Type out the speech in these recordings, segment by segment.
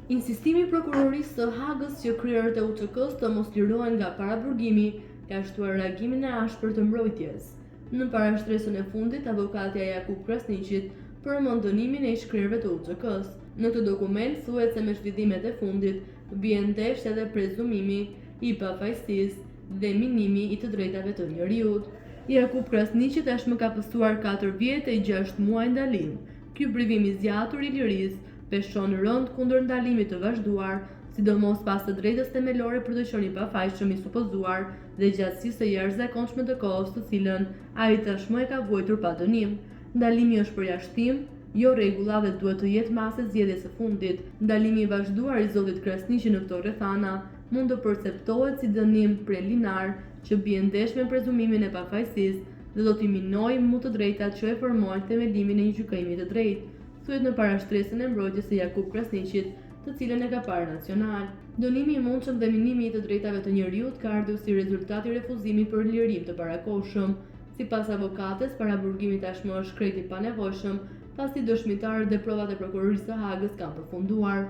Insistimi i prokurorisë së Hagës që kryerët e UÇK-s të mos lirohen nga paraburgimi ka shtuar reagimin e ashpër të mbrojtjes. Në parashtresën e fundit, avokatja Jakub Krasniqit përmend dënimin e ish-kryerëve të UÇK-s. Në këtë dokument thuhet se me zhvillimet e fundit vjen ndesh edhe prezumimi i pafajësisë dhe minimi i të drejtave të njerëzit. Jakub Krasniqi tashmë ka pësuar 4 vjet e 6 muaj ndalim. Ky privim i zgjatur i lirisë peshon rënd kundër ndalimit të vazhduar, sidomos pas të drejtës themelore për dëshën i pafajshëm i supozuar dhe gjatësisë së jashtëzakonshme të kohës të cilën ai tashmë e ka vuajtur pa dënim. Ndalimi është përjashtim, jo rregulla dhe duhet të jetë masë e zgjedhjes së fundit. Ndalimi i vazhduar i zotit Krasniqi në këto rrethana mund të perceptohet si dënim prelinar që bie ndesh me prezumimin e pafajësisë dhe do t'i minojë më të drejtat që e formojnë themelimin e një gjykimi të drejtë, thuhet në parashtresën e mbrojtjes së Jakub Krasniqit, të cilën e ka parë Nacional. Dënimi i mundshëm dhe minimi i të drejtave të njerëzit ka ardhur si rezultat i refuzimit për lirim të parakohshëm. Sipas avokates, paraburgimi tashmë është krejt i panevojshëm, pasi dëshmitarët dhe provat e prokurorisë së Hagës kanë përfunduar.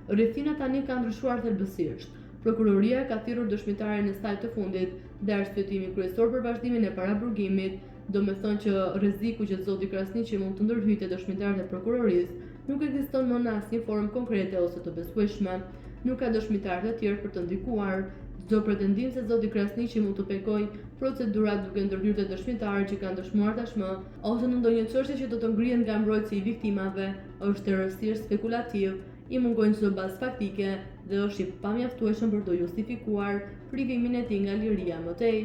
Rrethina tani ka ndryshuar thelbësisht. Prokuroria ka thirrur dëshmitarin në stadin të fundit dhe arsyetimi kryesor për vazhdimin e paraburgimit, do me thënë që rreziku që zoti Krasniqi mund të ndërhyjë te dëshmitarët e prokurorisë nuk ekziston më në asnjë formë konkrete ose të besueshme. Nuk ka dëshmitar të tjerë për të ndikuar. Çdo pretendim se zoti Krasniqi mund të pekojë procedurat duke ndërhyrë te dëshmitarët që kanë dëshmuar tashmë, ose në ndonjë çështje që do të ngrihet nga mbrojtësi i viktimave, është rrësisht spekulativ, i mungojnë çdo bazë faktike dhe është i pamjaftueshëm për të justifikuar privimin e tij nga liria më tej,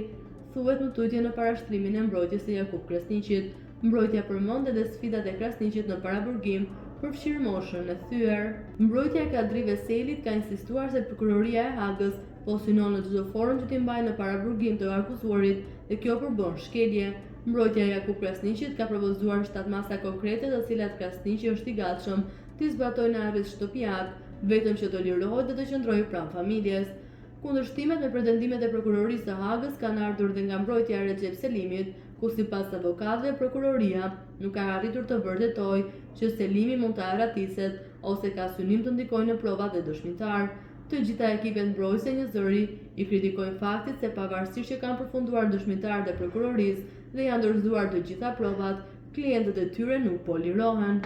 thuhet në tutje në parashtrimin e mbrojtjes së Jakub Krasniqit. Mbrojtja përmend edhe sfidat e Krasniqit në paraburgim, përfshirë moshën e thyer. Mbrojtja e Kadri Veselit ka insistuar se prokuroria e Hagës po synon në çdo formë që t'i mbajë në paraburgim të akuzuarit dhe kjo përbën shkelje. Mbrojtja e Jakub Krasniqit ka propozuar 7 masa konkrete të cilat Krasniqi është i gatshëm t'i zbatojë në arrest shtëpiak, vetëm që të lirohet dhe të qëndrojë pranë familjes. Kundërshtimet me pretendimet e prokurorisë së Hagës kanë ardhur dhe nga mbrojtja e Recep Selimit, ku sipas avokatëve prokuroria nuk ka arritur të vërtetojë që Selimi mund të arratiset ose ka synim të ndikojë në provat dhe dëshmitar. Të gjitha ekipet mbrojtëse një zëri i kritikojnë faktin se pavarësisht që kanë përfunduar dëshmitarët e prokurorisë dhe janë dorëzuar të gjitha provat, klientët e tyre nuk po lirohen.